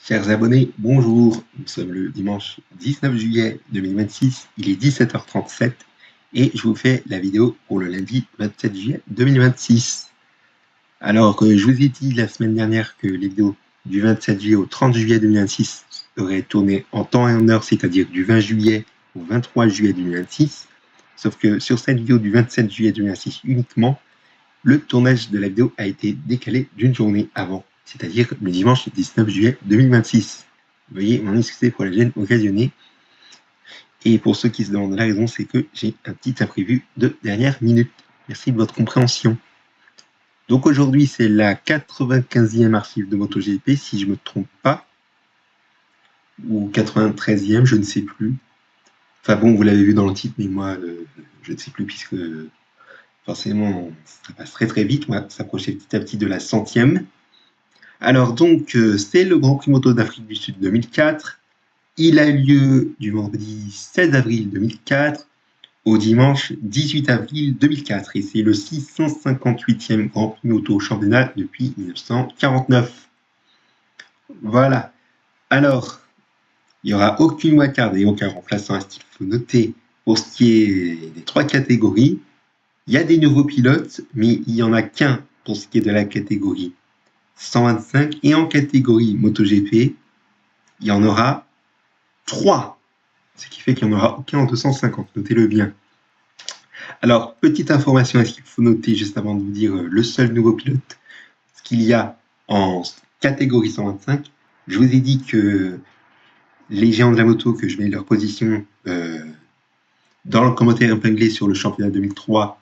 Chers abonnés, bonjour. Nous sommes le dimanche 19 juillet 2026, il est 17h37 et je vous fais la vidéo pour le lundi 27 juillet 2026. Alors, je vous ai dit la semaine dernière que les vidéos du 27 juillet au 30 juillet 2026 seraient tournées en temps et en heure, c'est-à-dire du 20 juillet au 23 juillet 2026. Sauf que sur cette vidéo du 27 juillet 2026 uniquement, le tournage de la vidéo a été décalé d'une journée avant, c'est-à-dire le dimanche 19 juillet 2026. Vous voyez, mon excusez pour la gêne occasionnée. Et pour ceux qui se demandent la raison, c'est que j'ai un petit imprévu de dernière minute. Merci de votre compréhension. Donc aujourd'hui, c'est la 95e archive de MotoGP, si je ne me trompe pas. Ou 93e, je ne sais plus. Enfin bon, vous l'avez vu dans le titre, mais moi, je ne sais plus, puisque forcément, ça passe très très vite. On va s'approcher petit à petit de la 100e. Alors donc, c'est le Grand Prix Moto d'Afrique du Sud 2004. Il a lieu du vendredi 16 avril 2004 au dimanche 18 avril 2004. Et c'est le 658e Grand Prix Moto championnat depuis 1949. Voilà. Alors, il n'y aura aucune wildcard et aucun remplaçant à ce qu'il faut noter pour ce qui est des trois catégories. Il y a des nouveaux pilotes, mais il n'y en a qu'un pour ce qui est de la catégorie 125. Et en catégorie MotoGP, il y en aura 3. Ce qui fait qu'il n'y en aura aucun en 250. Notez-le bien. Alors, petite information, est-ce qu'il faut noter juste avant de vous dire le seul nouveau pilote, ce qu'il y a en catégorie 125. Je vous ai dit que les géants de la moto, que je mets leur position dans le commentaire épinglé sur le championnat 2003,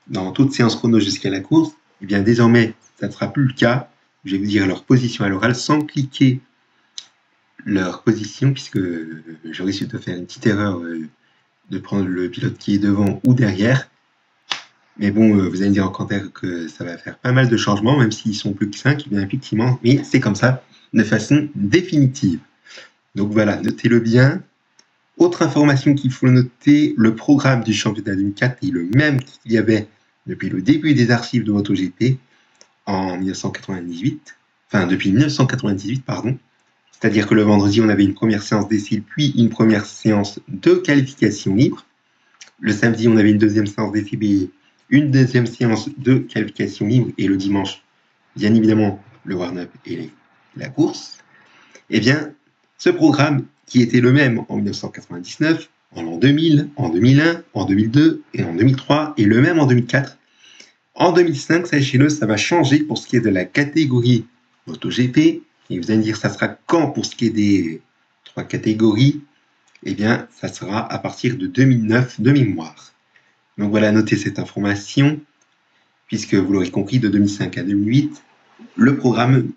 dans toute séance chrono jusqu'à la course, et bien désormais, ça ne sera plus le cas. Je vais vous dire leur position à l'oral sans cliquer leur position, puisque je risque de faire une petite erreur de prendre le pilote qui est devant ou derrière. Mais bon, vous allez me dire en commentaire que ça va faire pas mal de changements, même s'ils sont plus que 5, bien effectivement, mais c'est comme ça, de façon définitive. Donc voilà, notez-le bien. Autre information qu'il faut noter, le programme du championnat 2004 est le même qu'il y avait depuis le début des archives de MotoGP en 1998, enfin depuis 1998, pardon. C'est-à-dire que le vendredi, on avait une première séance d'essai, puis une première séance de qualification libre. Le samedi, on avait une deuxième séance d'essai, une deuxième séance de qualification libre, et le dimanche, bien évidemment, le warm-up et la course. Eh bien, ce programme, qui était le même en 1999, en l'an 2000, en 2001, en 2002 et en 2003, et le même en 2004. En 2005, sachez-le, ça va changer pour ce qui est de la catégorie MotoGP. Et vous allez me dire, ça sera quand pour ce qui est des trois catégories? Eh bien, ça sera à partir de 2009 de mémoire. Donc voilà, notez cette information, puisque vous l'aurez compris, de 2005 à 2008, le programme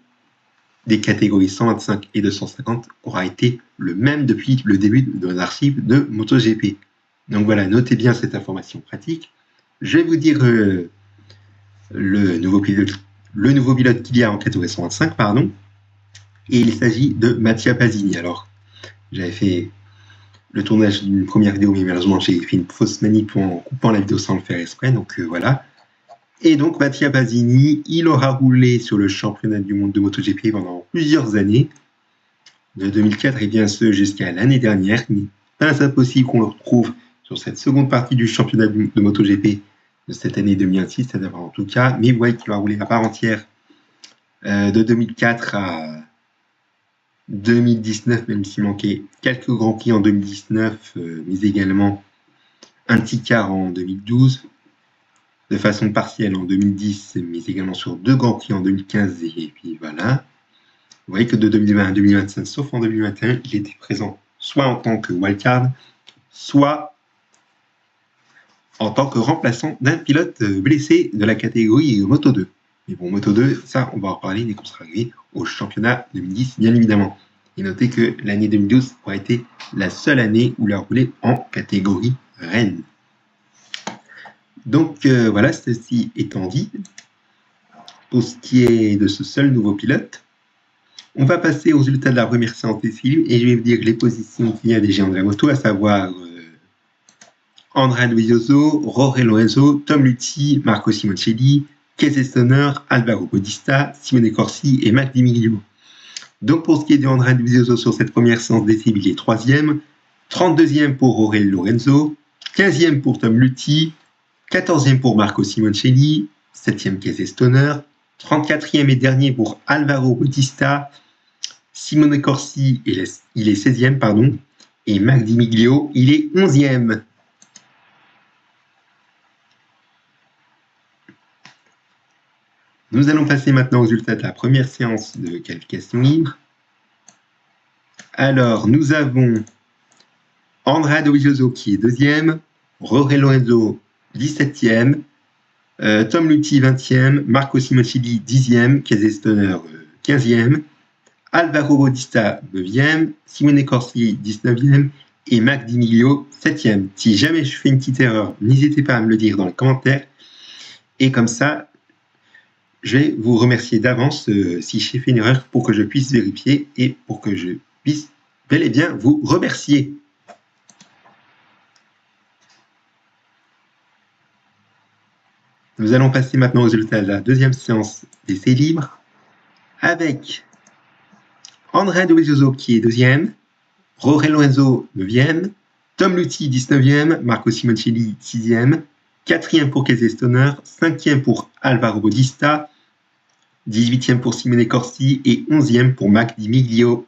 des catégories 125 et 250 aura été le même depuis le début de l'archive de MotoGP. Donc voilà, notez bien cette information pratique. Je vais vous dire le nouveau pilote qu'il y a en catégorie 125, pardon. Et il s'agit de Mattia Pasini. Alors, j'avais fait le tournage d'une première vidéo, mais malheureusement, j'ai fait une fausse manip en coupant la vidéo sans le faire exprès, donc voilà. Et donc, Mattia Pasini, il aura roulé sur le championnat du monde de MotoGP pendant plusieurs années, de 2004 et bien ce jusqu'à l'année dernière. Il n'est pas impossible qu'on le retrouve sur cette seconde partie du championnat de MotoGP de cette année 2026, c'est-à-dire en tout cas, mais vous voyez qu'il va rouler à part entière de 2004 à 2019, même s'il manquait quelques grands prix en 2019, mais également un petit quart en 2012, de façon partielle en 2010, mais également sur deux grands prix en 2015, et puis voilà. Vous voyez que de 2020 à 2025, sauf en 2021, il était présent soit en tant que wildcard, soit en tant que remplaçant d'un pilote blessé de la catégorie Moto 2. Mais bon, Moto 2, ça, on va en reparler dès qu'on sera arrivé au championnat 2010, bien évidemment. Et notez que l'année 2012 aura été la seule année où il a roulé en catégorie Rennes. Donc voilà, ceci étant dit, pour ce qui est de ce seul nouveau pilote, on va passer aux résultats de la première séance d'essai et je vais vous dire les positions qu'il y a des géants de la moto, à savoir Andrea Dovizioso, Jorge Lorenzo, Tom Luthi, Marco Simoncelli, Casey Stoner, Alvaro Bautista, Simone Corsi et Mac Di Miglio. Donc pour ce qui est de Andrea Dovizioso sur cette première séance d'essai, il est 3e, 32e pour Jorge Lorenzo, 15e pour Tom Luthi, 14e pour Marco Simoncelli, 7e Casey Stoner, 34e et dernier pour Alvaro Bautista, Simone Corsi, il est 16e, pardon, et Mac Di Miglio, il est 11e. Nous allons passer maintenant aux résultats de la première séance de qualification libre. Alors, nous avons Andrea Dovizioso qui est 2e, Jorge Lorenzo 17e, Tom Luthi 20e, Marco Simoncelli 10e, Casey Stoner 15e, Alvaro Bautista 9e, Simone Corsi 19e et Mac Di Miglio 7e. Si jamais je fais une petite erreur, n'hésitez pas à me le dire dans les commentaires. Et comme ça, je vais vous remercier d'avance si j'ai fait une erreur pour que je puisse vérifier et pour que je puisse bel et bien vous remercier. Nous allons passer maintenant aux résultats de la deuxième séance d'essai libre avec Andrea Dovizioso qui est 2e, Jorge Lorenzo 9e, Tom Luthi 19e, Marco Simoncelli 6e, 4e pour Casey Stoner, 5e pour Alvaro Bautista, 18e pour Simone Corsi et 11e pour Mac Di Miglio.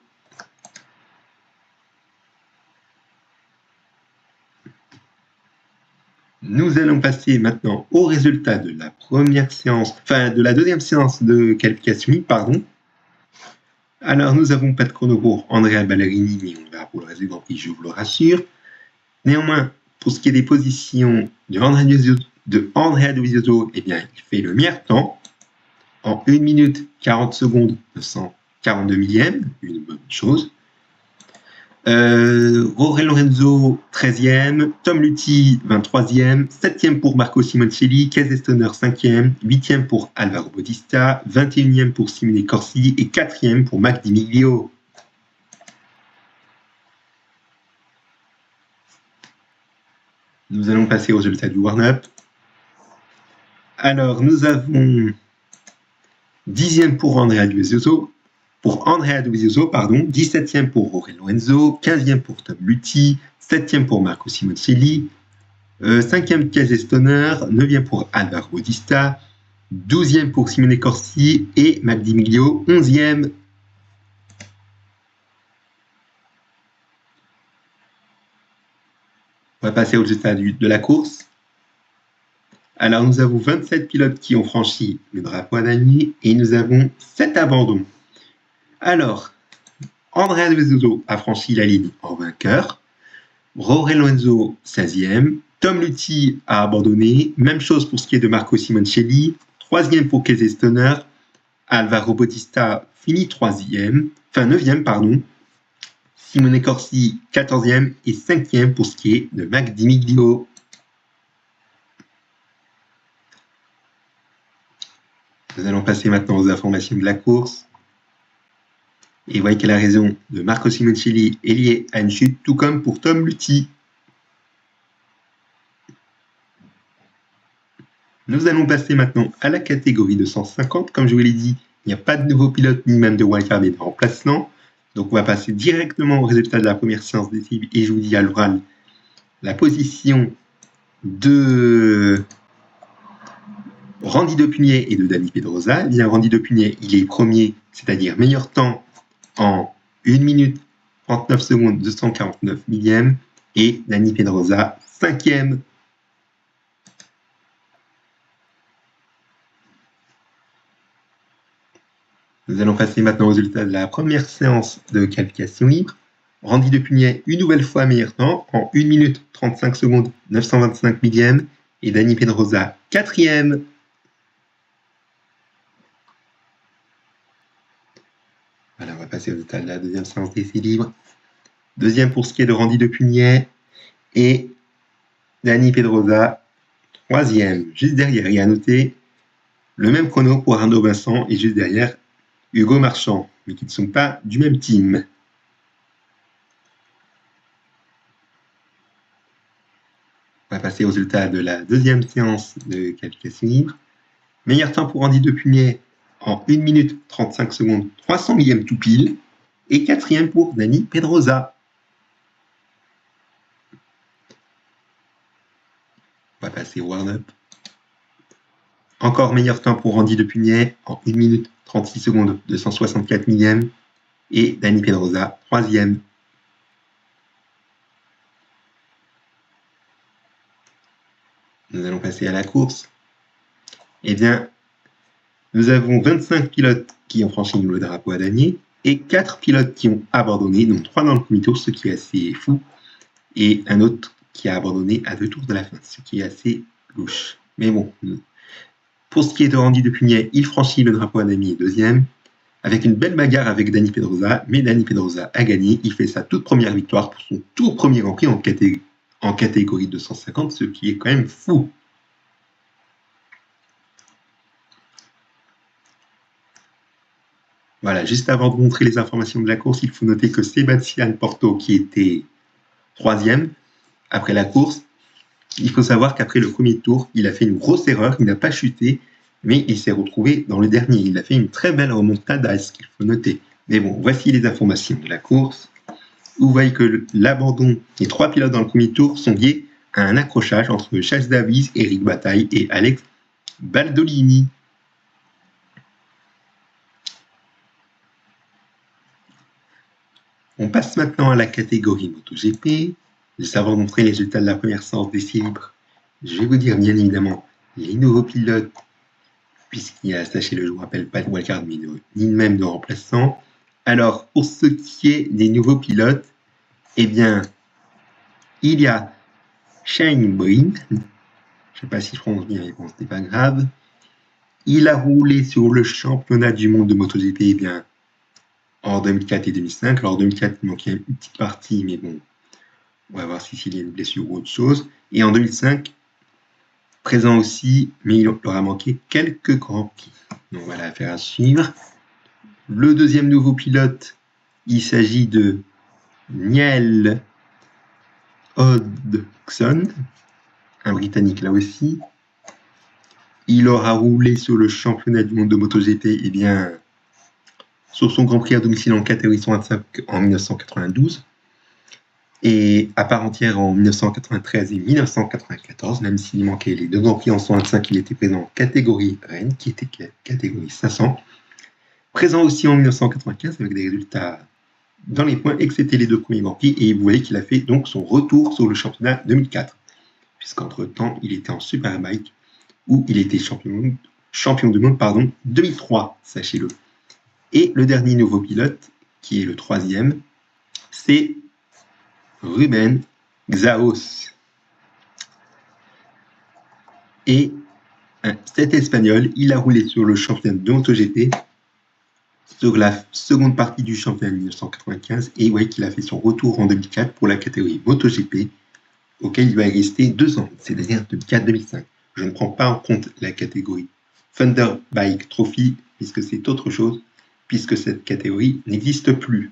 Nous allons passer maintenant aux résultats de la première séance, enfin de la deuxième séance de qualification, pardon. Alors nous n'avons pas de chrono pour Andrea Ballerini, mais on verra pour le reste du Grand Prix, je vous le rassure. Néanmoins, pour ce qui est des positions de Andrea Dovizioso, eh bien, il fait le meilleur temps en 1 minute 40 secondes 942 millièmes, une bonne chose. Jorge Lorenzo 13e, Tom Luthi 23e, 7e pour Marco Simoncelli, Casey Stoner 5e, 8e pour Alvaro Bautista, 21e pour Simone Corsi et 4e pour Mac Di Miglio. Nous allons passer aux résultats du warm-up. Alors, nous avons 10e pour Andrea Dovizioso, 17e pour Jorge Lorenzo, 15e pour Tom Luthi, 7e pour Marco Simoncelli, 5e Casey Stoner, 9e pour Alvaro Bautista, 12e pour Simone Corsi et Mac Di Miglio, 11e. On va passer au résultat de la course. Alors, nous avons 27 pilotes qui ont franchi le drapeau à damier et nous avons 7 abandons. Alors, Andrea Dovizioso a franchi la ligne en vainqueur. Jorge Lorenzo 16e. Tom Luthi a abandonné. Même chose pour ce qui est de Marco Simoncelli. 3e pour Casey Stoner. Alvaro Bautista finit 9e, pardon. Simone Corsi 14e et 5e pour ce qui est de Mac Di Miglio. Nous allons passer maintenant aux informations de la course. Et vous voyez que la raison de Marco Simoncelli est liée à une chute, tout comme pour Tom Luthi. Nous allons passer maintenant à la catégorie 250. Comme je vous l'ai dit, il n'y a pas de nouveau pilote ni même de wildcard et de remplaçant. Donc on va passer directement au résultat de la première séance d'essai et je vous dis à l'oral la position de Randy Depunier et de Dani Pedrosa. Eh bien, Randy Depunier, il est premier, c'est-à-dire meilleur temps en 1 minute 39 secondes 249 millièmes et Dani Pedrosa 5e. Nous allons passer maintenant aux résultats de la première séance de qualification libre. Randy Depunier, une nouvelle fois meilleur temps en 1 minute 35 secondes 925 millièmes et Dani Pedrosa 4e. Voilà, on va passer au résultat de la deuxième séance d'essai libre. Deuxième pour ce qui est de Randy Depunier et Dani Pedrosa 3e. Juste derrière, il y a noté le même chrono pour Arnaud Vincent et juste derrière Hugo Marchand, mais qui ne sont pas du même team. On va passer au résultat de la deuxième séance de qualification libre. Meilleur temps pour Randy Depunier en 1 minute 35 secondes 300 millièmes tout pile. Et quatrième pour Dani Pedrosa. On va passer au warm-up. Encore meilleur temps pour Randy Depugnet en 1 minute 36 secondes 264 millième. Et Dani Pedrosa, troisième. Nous allons passer à la course. Eh bien, nous avons 25 pilotes qui ont franchi le drapeau à damier et 4 pilotes qui ont abandonné, donc 3 dans le premier tour, ce qui est assez fou, et un autre qui a abandonné à 2 tours de la fin, ce qui est assez louche. Mais bon, pour ce qui est de Randy Depugnet, il franchit le drapeau à damier deuxième, avec une belle bagarre avec Dani Pedrosa, mais Dani Pedrosa a gagné. Il fait sa toute première victoire pour son tout premier Grand Prix en catégorie 250, ce qui est quand même fou. Voilà, juste avant de montrer les informations de la course, il faut noter que Sébastien Porto, qui était troisième après la course, il faut savoir qu'après le premier tour, il a fait une grosse erreur, il n'a pas chuté, mais il s'est retrouvé dans le dernier. Il a fait une très belle remontada, ce qu'il faut noter. Mais bon, voici les informations de la course. Vous voyez que l'abandon des 3 pilotes dans le premier tour sont liés à un accrochage entre Chase Davies, Eric Bataille et Alex Baldolini. On passe maintenant à la catégorie MotoGP. Juste avant de montrer les résultats de la première séance d'essai libre, je vais vous dire bien évidemment les nouveaux pilotes, puisqu'il y a, sachez-le, je vous rappelle, pas de wildcard, mais ni même de remplaçants. Alors, pour ce qui est des nouveaux pilotes, eh bien, il y a Shane Breen. Je ne sais pas si je prononce bien, mais bon, c'était pas grave. Il a roulé sur le championnat du monde de MotoGP, eh bien, en 2004 et 2005. Alors, en 2004, il manquait une petite partie, mais bon, on va voir s'il y a une blessure ou autre chose. Et en 2005, présent aussi, mais il aura manqué quelques grands prix. Donc voilà, affaire à suivre. Le deuxième nouveau pilote, il s'agit de Niall Hodgson, un Britannique là aussi. Il aura roulé sur le championnat du monde de MotoGP, eh bien, sur son Grand Prix à domicile en catégorie 125 en 1992. Et à part entière en 1993 et 1994, même s'il manquait les 2 Grands Prix en 125, il était présent en catégorie Rennes, qui était catégorie 500. Présent aussi en 1995 avec des résultats dans les points, excepté les 2 premiers Grands Prix. Et vous voyez qu'il a fait donc son retour sur le championnat 2004, puisqu'entre-temps, il était en Superbike, où il était champion du monde 2003, sachez-le. Et le dernier nouveau pilote, qui est le troisième, c'est Ruben Xaos. Et cet Espagnol, il a roulé sur le championnat de MotoGP, sur la seconde partie du championnat 1995, et vous voyez qu'il a fait son retour en 2004 pour la catégorie MotoGP, auquel il va rester 2 ans, c'est-à-dire 2004-2005. Je ne prends pas en compte la catégorie Thunder Bike Trophy, puisque c'est autre chose, puisque cette catégorie n'existe plus.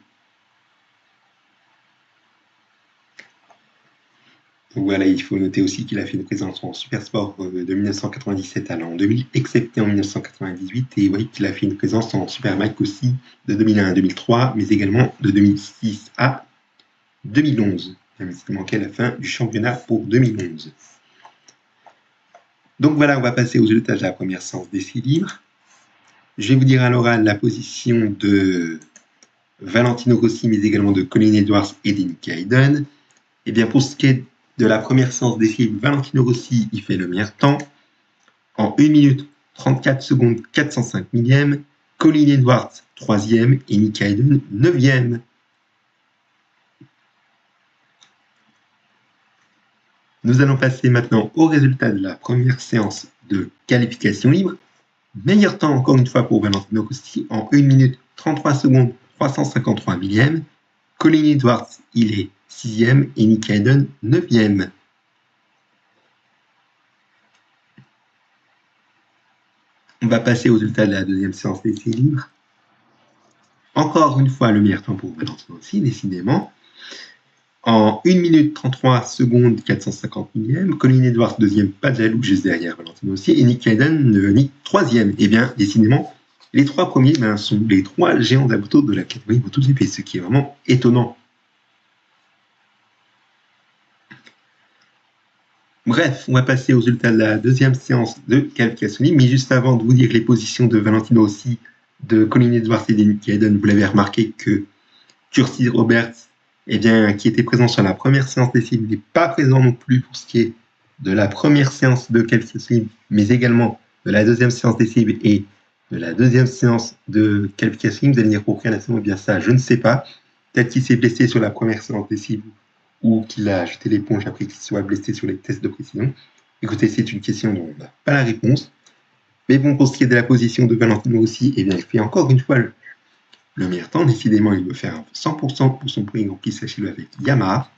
Donc voilà, il faut noter aussi qu'il a fait une présence en Supersport de 1997 à l'an 2000, excepté en 1998, et vous voyez qu'il a fait une présence en Superbike aussi de 2001 à 2003, mais également de 2006 à 2011, même s'il manquait la fin du championnat pour 2011. Donc voilà, on va passer aux résultats de la première séance d'essai libre. Je vais vous dire à l'oral la position de Valentino Rossi, mais également de Colin Edwards et de Nicky Hayden. Et bien pour ce qui est de la première séance d'essai libre, Valentino Rossi, il fait le meilleur temps en 1 minute 34 secondes 405 millième. Colin Edwards, 3e, et Nicky Hayden, 9e. Nous allons passer maintenant au résultat de la première séance de qualification libre. Meilleur temps encore une fois pour Valentino Rossi en 1 minute 33 secondes 353 millième. Colin Edwards, il est 6e et Nicky Hayden 9e. On va passer au résultat de la deuxième séance d'essai libre. Encore une fois, le meilleur temps pour Valentino Rossi, décidément. En 1 minute 33 secondes 450 millième, Colin Edwards 2e, pas de jaloux, juste derrière Valentino Rossi, et Nicky Hayden 3e. Eh bien, décidément, Les 3 premiers sont les 3 géants de la moto de la catégorie MotoGP, ce qui est vraiment étonnant. Bref, on va passer aux résultats de la deuxième séance de qualification libre, mais juste avant de vous dire les positions de Valentino Rossi, de Colin Edwards et de Nicky Hayden, vous l'avez remarqué que Kirsty Roberts, qui était présent sur la première séance d'essai, n'est pas présent non plus pour ce qui est de la première séance de qualification libre, mais également de la deuxième séance d'essai et de la deuxième séance de qualification libre. Vous allez dire pour quelle raison? Bien ça, je ne sais pas. Peut-être qu'il s'est blessé sur la première séance d'essai ou qu'il a jeté l'éponge après qu'il soit blessé sur les tests de précision. Écoutez, c'est une question dont on n'a pas la réponse. Mais bon, pour ce qui est de la position de Valentino aussi, il fait encore une fois le meilleur temps. Décidément, il veut faire 100% pour son premier Grand Prix, sachez-le, avec Yamaha.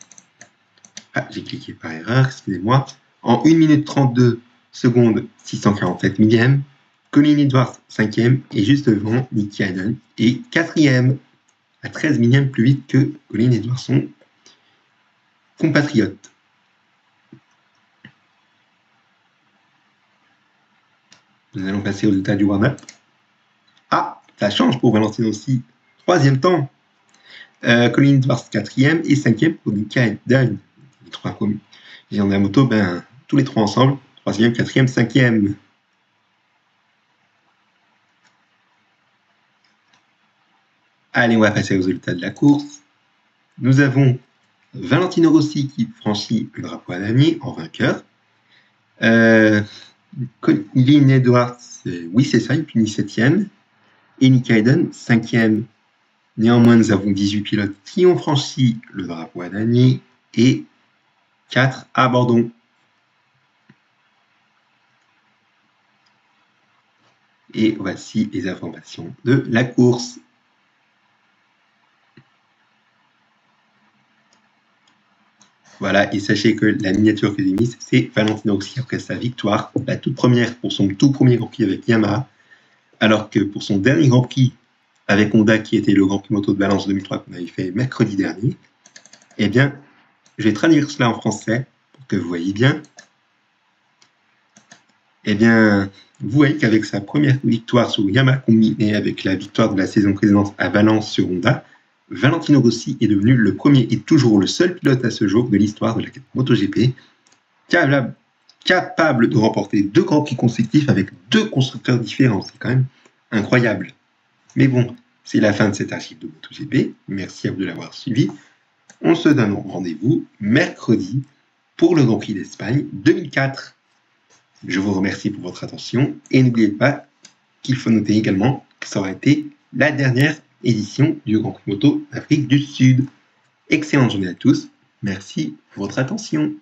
Ah, j'ai cliqué par erreur, excusez-moi. En 1 minute 32 secondes, 647 millièmes. Colin Edwards, 5e, et juste devant, Nicky Hayden, et 4e, à 13 millièmes plus vite que Colin Edwards, son compatriote. Nous allons passer au résultat du warm-up. Ah, ça change pour Valentino aussi. 3e temps. Colin Edwards 4e et 5e pour Nicky Hayden. Les 3 premiers géants de la moto, tous les 3 ensemble. 3e, 4e, 5e. Allez, on va passer aux résultats de la course. Nous avons Valentino Rossi qui franchit le drapeau à damier en vainqueur. Colin Edwards, oui c'est ça, il finit 7e. Et Nicky Hayden, 5e. Néanmoins, nous avons 18 pilotes qui ont franchi le drapeau à damier et 4 à abandon. Et voici les informations de la course. Voilà, et sachez que la miniature que j'ai mise, c'est Valentino Rossi après sa victoire, la toute première pour son tout premier Grand Prix avec Yamaha, alors que pour son dernier Grand Prix avec Honda, qui était le Grand Prix Moto de Valence 2003 qu'on avait fait mercredi dernier, je vais traduire cela en français pour que vous voyez bien. Vous voyez qu'avec sa première victoire sur Yamaha combinée avec la victoire de la saison précédente à Valence sur Honda, Valentino Rossi est devenu le premier et toujours le seul pilote à ce jour de l'histoire de la MotoGP capable de remporter 2 Grands Prix consécutifs avec 2 constructeurs différents. C'est quand même incroyable. Mais bon, c'est la fin de cet archive de MotoGP. Merci à vous de l'avoir suivi. On se donne rendez-vous mercredi pour le Grand Prix d'Espagne 2004. Je vous remercie pour votre attention et n'oubliez pas qu'il faut noter également que ça aura été la dernière édition du Grand Prix Moto d'Afrique du Sud. Excellente journée à tous. Merci pour votre attention.